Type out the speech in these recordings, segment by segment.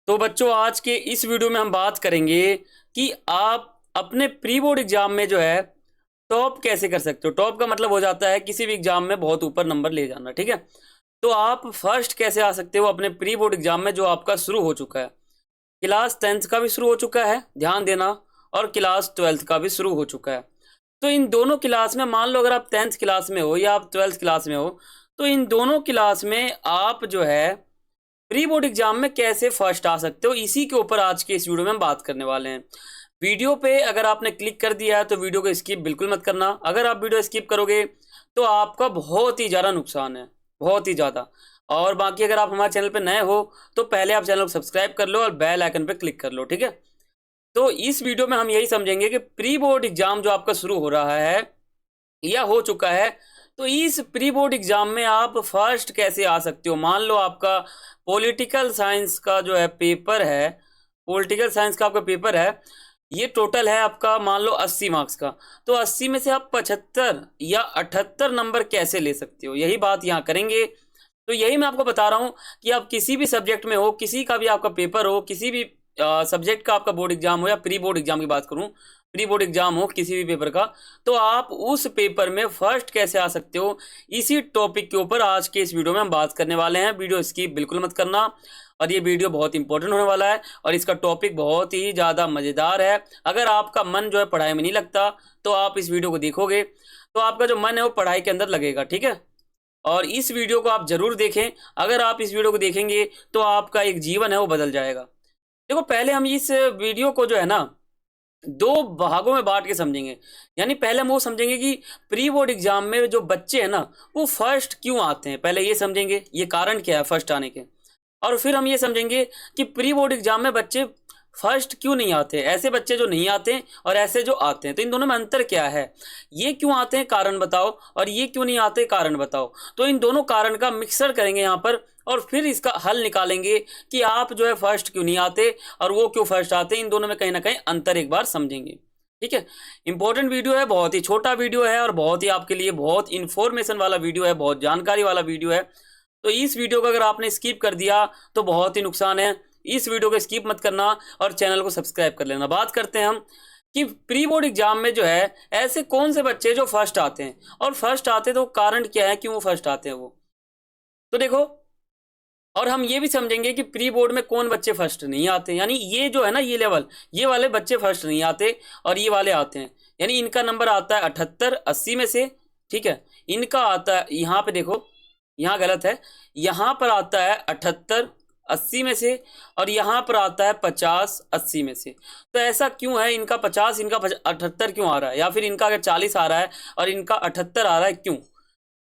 तो बच्चों आज के इस वीडियो में हम बात करेंगे कि आप अपने प्री बोर्ड एग्जाम में जो है टॉप कैसे कर सकते हो। टॉप का मतलब हो जाता है किसी भी एग्जाम में बहुत ऊपर नंबर ले जाना, ठीक है। तो आप फर्स्ट कैसे आ सकते हो अपने प्री बोर्ड एग्जाम में जो आपका शुरू हो चुका है। क्लास 10th का भी शुरू हो चुका है, ध्यान देना, और क्लास 12th का भी शुरू हो चुका है। तो इन दोनों क्लास में मान लो अगर आप 10th क्लास में हो या आप 12th क्लास में हो, तो इन दोनों क्लास में आप जो है प्री बोर्ड एग्जाम में कैसे फर्स्ट आ सकते हो, इसी के ऊपर आज के इस वीडियो में हम बात करने वाले हैं। वीडियो पे अगर आपने क्लिक कर दिया है तो वीडियो को स्किप बिल्कुल मत करना। अगर आप वीडियो स्किप करोगे तो आपका बहुत ही ज़्यादा नुकसान है, बहुत ही ज़्यादा। और बाकी अगर आप हमारे चैनल पे नए हो तो पहले आप चैनल को सब्सक्राइब कर लो और बेल आइकन पे क्लिक कर लो, ठीक है। तो इस वीडियो में हम यही समझेंगे कि प्री बोर्ड एग्जाम जो आपका शुरू हो रहा है या हो चुका है, तो इस प्री बोर्ड एग्जाम में आप फर्स्ट कैसे आ सकते हो। मान लो आपका पॉलिटिकल साइंस का जो है पेपर है, पॉलिटिकल साइंस का आपका पेपर है, ये टोटल है आपका मान लो 80 मार्क्स का। तो 80 में से आप 75 या 78 नंबर कैसे ले सकते हो, यही बात यहाँ करेंगे। तो यही मैं आपको बता रहा हूँ कि आप किसी भी सब्जेक्ट में हो, किसी का भी आपका पेपर हो, किसी भी सब्जेक्ट का आपका बोर्ड एग्जाम हो या प्री बोर्ड एग्जाम की बात करूँ, प्री बोर्ड एग्जाम हो किसी भी पेपर का, तो आप उस पेपर में फर्स्ट कैसे आ सकते हो, इसी टॉपिक के ऊपर आज के इस वीडियो में हम बात करने वाले हैं। वीडियो स्किप बिल्कुल मत करना, और ये वीडियो बहुत इंपॉर्टेंट होने वाला है और इसका टॉपिक बहुत ही ज़्यादा मज़ेदार है। अगर आपका मन जो है पढ़ाई में नहीं लगता तो आप इस वीडियो को देखोगे तो आपका जो मन है वो पढ़ाई के अंदर लगेगा, ठीक है। और इस वीडियो को आप जरूर देखें। अगर आप इस वीडियो को देखेंगे तो आपका एक जीवन है वो बदल जाएगा। देखो, पहले हम इस वीडियो को जो है ना दो भागों में बांट के समझेंगे। यानी पहले हम वो समझेंगे कि प्री बोर्ड एग्जाम में जो बच्चे हैं ना वो फर्स्ट क्यों आते हैं, पहले ये समझेंगे ये कारण क्या है फर्स्ट आने के। और फिर हम ये समझेंगे कि प्री बोर्ड एग्जाम में बच्चे फर्स्ट क्यों नहीं आते, ऐसे बच्चे जो नहीं आते और ऐसे जो आते हैं, तो इन दोनों में अंतर क्या है। ये क्यों आते हैं कारण बताओ, और ये क्यों नहीं आते कारण बताओ। तो इन दोनों कारण का मिक्सर करेंगे यहाँ पर और फिर इसका हल निकालेंगे कि आप जो है फर्स्ट क्यों नहीं आते और वो क्यों फर्स्ट आते। इन दोनों में कहीं ना कहीं अंतर एक बार समझेंगे, ठीक है। इंपॉर्टेंट वीडियो है, बहुत ही छोटा वीडियो है और बहुत ही आपके लिए बहुत इन्फॉर्मेशन वाला वीडियो है, बहुत जानकारी वाला वीडियो है। तो इस वीडियो को अगर आपने स्किप कर दिया तो बहुत ही नुकसान है। इस वीडियो को स्किप मत करना और चैनल को सब्सक्राइब कर लेना। बात करते हैं हम कि प्री बोर्ड एग्जाम में जो है ऐसे कौन से बच्चे जो फर्स्ट आते हैं, और फर्स्ट आते तो कारण क्या है, क्यों वो फर्स्ट आते हैं वो। तो देखो, और हम ये भी समझेंगे कि प्री बोर्ड में कौन बच्चे फर्स्ट नहीं आते। यानी ये जो है ना ये लेवल, ये वाले बच्चे फर्स्ट नहीं आते और ये वाले आते हैं। यानी इनका नंबर आता है 78 80 में से, ठीक है। इनका आता है, यहाँ पे देखो यहाँ गलत है, यहाँ पर आता है 78 80 में से और यहाँ पर आता है 50 80 में से। तो ऐसा क्यों है, इनका 50 इनका 78 क्यों आ रहा है, या फिर इनका अगर 40 आ रहा है और इनका 78 आ रहा है, क्यों।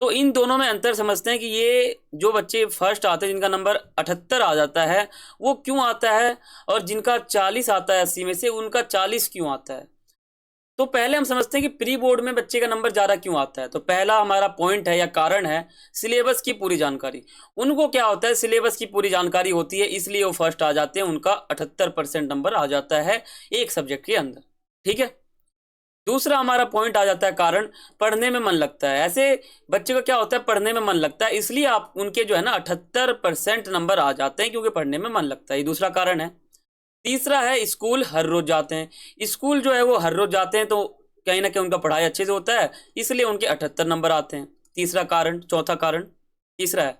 तो इन दोनों में अंतर समझते हैं कि ये जो बच्चे फर्स्ट आते हैं जिनका नंबर 78 आ जाता है वो क्यों आता है, और जिनका 40 आता है 80 में से उनका 40 क्यों आता है। तो पहले हम समझते हैं कि प्री बोर्ड में बच्चे का नंबर ज़्यादा क्यों आता है। तो पहला हमारा पॉइंट है या कारण है सिलेबस की पूरी जानकारी। उनको क्या होता है, सिलेबस की पूरी जानकारी होती है, इसलिए वो फर्स्ट आ जाते हैं। उनका 78% नंबर आ जाता है एक सब्जेक्ट के अंदर, ठीक है। दूसरा हमारा पॉइंट आ जाता है कारण, पढ़ने में मन लगता है। ऐसे बच्चे को क्या होता है, पढ़ने में मन लगता है, इसलिए आप उनके जो है ना 78% नंबर आ जाते हैं क्योंकि पढ़ने में मन लगता है। ये दूसरा कारण है। तीसरा है स्कूल हर रोज जाते हैं। स्कूल जो है वो हर रोज जाते हैं तो कहीं ना कहीं उनका पढ़ाई अच्छे से होता है, इसलिए उनके 78 नंबर आते हैं। तीसरा कारण, चौथा कारण तीसरा है।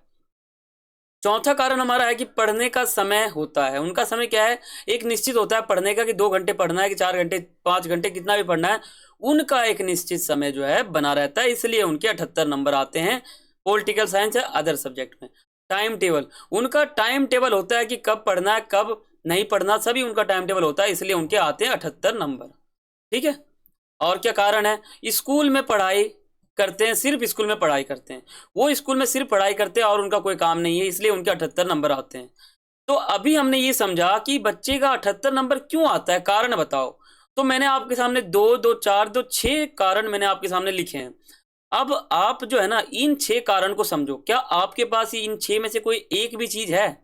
चौथा कारण हमारा है कि पढ़ने का समय होता है। उनका समय क्या है, एक निश्चित होता है पढ़ने का कि 2 घंटे पढ़ना है कि 4 घंटे 5 घंटे कितना भी पढ़ना है, उनका एक निश्चित समय जो है बना रहता है, इसलिए उनके 78 नंबर आते हैं पॉलिटिकल साइंस या अदर सब्जेक्ट में। टाइम टेबल, उनका टाइम टेबल होता है कि कब पढ़ना है कब नहीं पढ़ना, सभी उनका टाइम टेबल होता है, इसलिए उनके आते हैं 78 नंबर, ठीक है। और क्या कारण है, स्कूल में पढ़ाई करते हैं, सिर्फ स्कूल में पढ़ाई करते हैं। वो स्कूल में सिर्फ पढ़ाई करते हैं और उनका कोई काम नहीं है, इसलिए उनके 78 नंबर आते हैं। तो अभी हमने ये समझा कि बच्चे का 78 नंबर क्यों आता है, कारण बताओ। तो मैंने आपके सामने 2 2 4 2 6 कारण मैंने आपके सामने लिखे हैं। अब आप जो है ना इन 6 कारण को समझो। क्या आपके पास इन 6 में से कोई एक भी चीज है?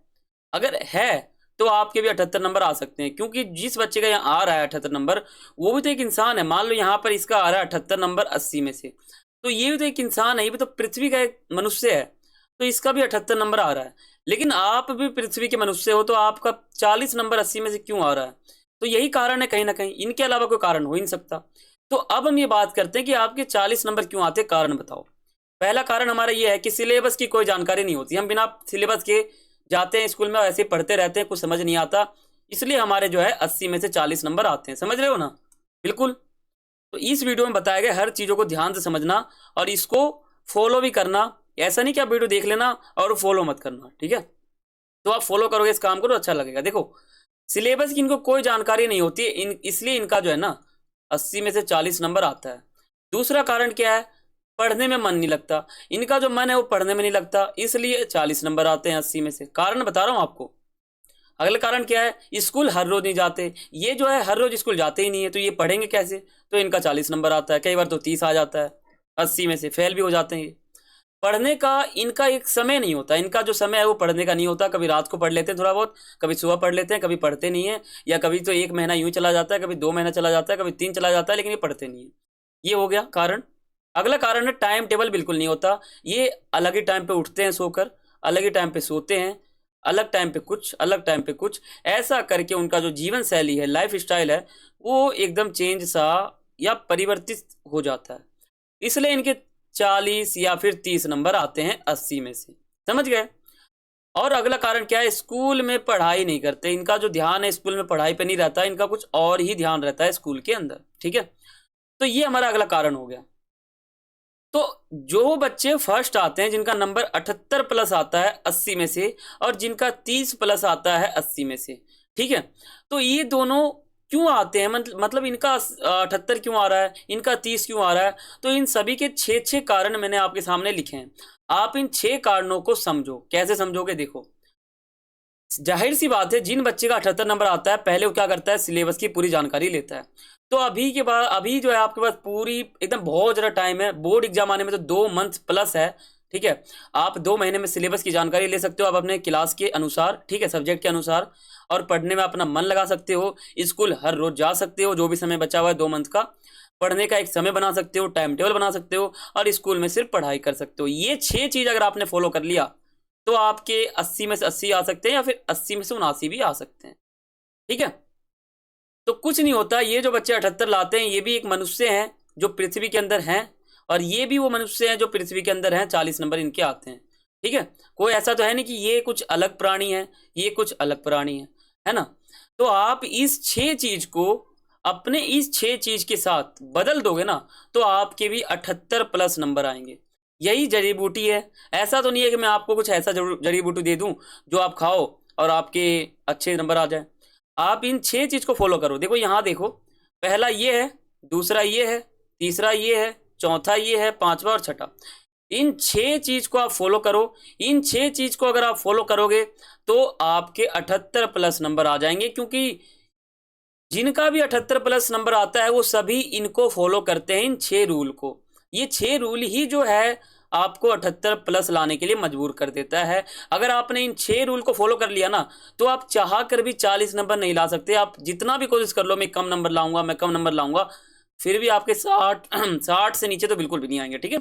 अगर है तो आपके भी 78 नंबर आ सकते हैं, क्योंकि जिस बच्चे का यहाँ आ रहा है 78 नंबर, वो भी तो एक इंसान है। मान लो यहाँ पर इसका आ रहा है 78 नंबर 80 में से, तो ये भी तो एक इंसान है, ये भी तो पृथ्वी का एक मनुष्य है। तो इसका भी 78 नंबर आ रहा है। लेकिन आप भी पृथ्वी के मनुष्य हो, तो आपका 40 नंबर 80 में से क्यों आ रहा है? तो यही कारण है कहीं ना कहीं, इनके अलावा कोई कारण हो ही नहीं सकता। तो अब हम ये बात करते हैं कि आपके 40 नंबर क्यों आते हैं, कारण बताओ। पहला कारण हमारा ये है कि सिलेबस की कोई जानकारी नहीं होती, हम बिना सिलेबस के जाते हैं स्कूल में, ऐसे ही पढ़ते रहते हैं, कुछ समझ नहीं आता, इसलिए हमारे जो है 80 में से 40 नंबर आते हैं। समझ रहे हो ना? बिल्कुल। तो इस वीडियो में बताया गया हर चीज़ों को ध्यान से समझना और इसको फॉलो भी करना। ऐसा नहीं कि आप वीडियो देख लेना और फॉलो मत करना, ठीक है? तो आप फॉलो करोगे इस काम को तो अच्छा लगेगा। देखो, सिलेबस की इनको कोई जानकारी नहीं होती है, इसलिए इनका जो है ना 80 में से 40 नंबर आता है। दूसरा कारण क्या है? पढ़ने में मन नहीं लगता। इनका जो मन है वो पढ़ने में नहीं लगता, इसलिए 40 नंबर आते हैं 80 में से। कारण बता रहा हूँ आपको। अगला कारण क्या है? स्कूल हर रोज नहीं जाते। ये जो है हर रोज स्कूल जाते ही नहीं है, तो ये पढ़ेंगे कैसे? तो इनका 40 नंबर आता है। कई बार तो 30 आ जाता है, 80 में से फेल भी हो जाते हैं ये। पढ़ने का इनका एक समय नहीं होता, इनका जो समय है वो पढ़ने का नहीं होता। कभी रात को पढ़ लेते हैं थोड़ा बहुत, कभी सुबह पढ़ लेते हैं, कभी पढ़ते नहीं है, या कभी तो 1 महीना यूं चला जाता है, कभी 2 महीना चला जाता है, कभी 3 चला जाता है, लेकिन ये पढ़ते नहीं है। ये हो गया कारण। अगला कारण है टाइम टेबल बिल्कुल नहीं होता। ये अलग ही टाइम पे उठते हैं सोकर, अलग ही टाइम पे सोते हैं, अलग टाइम पे कुछ, अलग टाइम पे कुछ, ऐसा करके उनका जो जीवन शैली है, लाइफ स्टाइल है, वो एकदम चेंज सा या परिवर्तित हो जाता है। इसलिए इनके 40 या फिर 30 नंबर आते हैं 80 में से। समझ गए? और अगला कारण क्या है? स्कूल में पढ़ाई नहीं करते। इनका जो ध्यान है स्कूल में पढ़ाई पे नहीं रहता, इनका कुछ और ही ध्यान रहता है स्कूल के अंदर, ठीक है? तो ये हमारा अगला कारण हो गया। तो जो बच्चे फर्स्ट आते हैं, जिनका नंबर 78 प्लस आता है 80 में से, और जिनका 30 प्लस आता है 80 में से, ठीक है? तो ये दोनों क्यों आते हैं, मतलब इनका 78 क्यों आ रहा है, इनका 30 क्यों आ रहा है? तो इन सभी के 6 कारण मैंने आपके सामने लिखे हैं। आप इन 6 कारणों को समझो। कैसे समझोगे? देखो, जाहिर सी बात है, जिन बच्चे का 78 नंबर आता है, पहले वो क्या करता है? सिलेबस की पूरी जानकारी लेता है। तो अभी के बाद, अभी जो है आपके पास पूरी एकदम बहुत ज़्यादा टाइम है। बोर्ड एग्जाम आने में तो 2 मंथ प्लस है, ठीक है? आप 2 महीने में सिलेबस की जानकारी ले सकते हो, आप अपने क्लास के अनुसार, ठीक है, सब्जेक्ट के अनुसार, और पढ़ने में अपना मन लगा सकते हो। स्कूल हर रोज जा सकते हो, जो भी समय बचा हुआ है 2 मंथ का, पढ़ने का एक समय बना सकते हो, टाइम टेबल बना सकते हो, और स्कूल में सिर्फ पढ़ाई कर सकते हो। ये 6 चीज़ अगर आपने फॉलो कर लिया, तो आपके 80 में से 80 आ सकते हैं, या फिर 80 में से 79 भी आ सकते हैं, ठीक है? तो कुछ नहीं होता। ये जो बच्चे 78 लाते हैं, ये भी एक मनुष्य हैं जो पृथ्वी के अंदर हैं, और ये भी वो मनुष्य हैं जो पृथ्वी के अंदर हैं। 40 नंबर इनके आते हैं, ठीक है? कोई ऐसा तो है नहीं कि ये कुछ अलग प्राणी है, ये कुछ अलग प्राणी है ना? तो आप इस 6 चीज को अपने इस 6 चीज के साथ बदल दोगे ना, तो आपके भी 78 प्लस नंबर आएंगे। यही जड़ी बूटी है। ऐसा तो नहीं है कि मैं आपको कुछ ऐसा जड़ी बूटी दे दूं जो आप खाओ और आपके अच्छे नंबर आ जाए। आप इन 6 चीज को फॉलो करो। देखो, यहाँ देखो, पहला ये है, दूसरा ये है, तीसरा ये है, चौथा ये है, पांचवा और छठा। इन 6 चीज को आप फॉलो करो। इन 6 चीज को अगर आप फॉलो करोगे तो आपके 78 प्लस नंबर आ जाएंगे, क्योंकि जिनका भी 78 प्लस नंबर आता है वो सभी इनको फॉलो करते हैं, इन 6 रूल को। ये 6 रूल ही जो है आपको 78 प्लस लाने के लिए मजबूर कर देता है। अगर आपने इन 6 रूल को फॉलो कर लिया ना, तो आप चाह कर भी 40 नंबर नहीं ला सकते। आप जितना भी कोशिश कर लो, मैं कम नंबर लाऊंगा, मैं कम नंबर लाऊंगा, फिर भी आपके 60 से नीचे तो बिल्कुल भी नहीं आएंगे, ठीक है?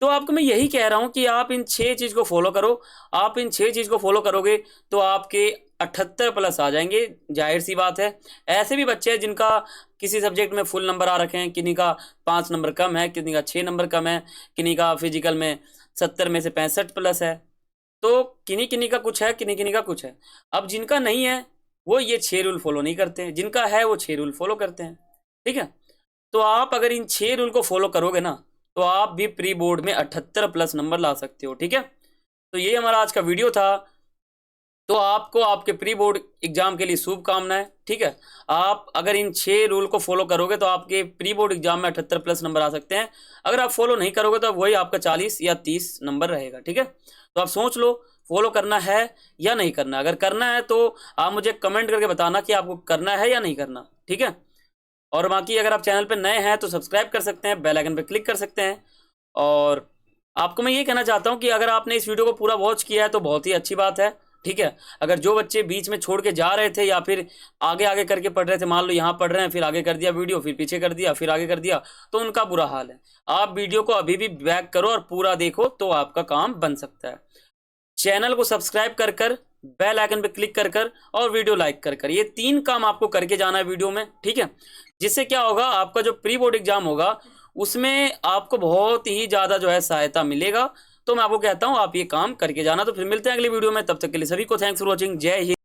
तो आपको मैं यही कह रहा हूं कि आप इन 6 चीज को फॉलो करो। आप इन 6 चीज को फॉलो करोगे तो आपके 78 प्लस आ जाएंगे। जाहिर सी बात है, ऐसे भी बच्चे हैं जिनका किसी सब्जेक्ट में फुल नंबर आ रखे हैं, किन्हीं का 5 नंबर कम है, किन्हीं का 6 नंबर कम है, किन्हीं का फिजिकल में 70 में से 65 प्लस है। तो किन्हीं किन्हीं का कुछ है, किन्हीं किन्हीं का कुछ है। अब जिनका नहीं है वो ये 6 रूल फॉलो नहीं करते हैं, जिनका है वो 6 रूल फॉलो करते हैं, ठीक है? तो आप अगर इन 6 रूल को फॉलो करोगे ना, तो आप भी प्री बोर्ड में 78 प्लस नंबर ला सकते हो, ठीक है? तो ये हमारा आज का वीडियो था। तो आपको आपके प्री बोर्ड एग्जाम के लिए शुभकामनाएं, ठीक है? आप अगर इन 6 रूल को फॉलो करोगे तो आपके प्री बोर्ड एग्जाम में 78 प्लस नंबर आ सकते हैं। अगर आप फॉलो नहीं करोगे तो वही आपका 40 या 30 नंबर रहेगा, ठीक है? तो आप सोच लो, फॉलो करना है या नहीं करना। अगर करना है तो आप मुझे कमेंट करके बताना कि आपको करना है या नहीं करना, ठीक है? और बाकी अगर आप चैनल पर नए हैं तो सब्सक्राइब कर सकते हैं, बेल आइकन पर क्लिक कर सकते हैं। और आपको मैं ये कहना चाहता हूँ कि अगर आपने इस वीडियो को पूरा वॉच किया है तो बहुत ही अच्छी बात है, ठीक है। अगर जो बच्चे बीच में छोड़ के जा रहे थे या फिर आगे आगे करके पढ़ रहे थे, मान लो यहाँ पढ़ रहे हैं फिर आगे कर दिया वीडियो, फिर पीछे कर दिया, फिर आगे कर दिया, तो उनका बुरा हाल है। आप वीडियो को अभी भी बैक करो और पूरा देखो तो आपका काम बन सकता है। चैनल को सब्सक्राइब कर कर, बेल आइकन पे क्लिक कर कर और वीडियो लाइक कर कर, ये 3 काम आपको करके जाना है वीडियो में, ठीक है। जिससे क्या होगा, आपका जो प्री बोर्ड एग्जाम होगा उसमें आपको बहुत ही ज़्यादा जो है सहायता मिलेगा। तो मैं आपको कहता हूँ आप ये काम करके जाना। तो फिर मिलते हैं अगली वीडियो में, तब तक के लिए सभी को थैंक्स फॉर वॉचिंग। जय हिंद।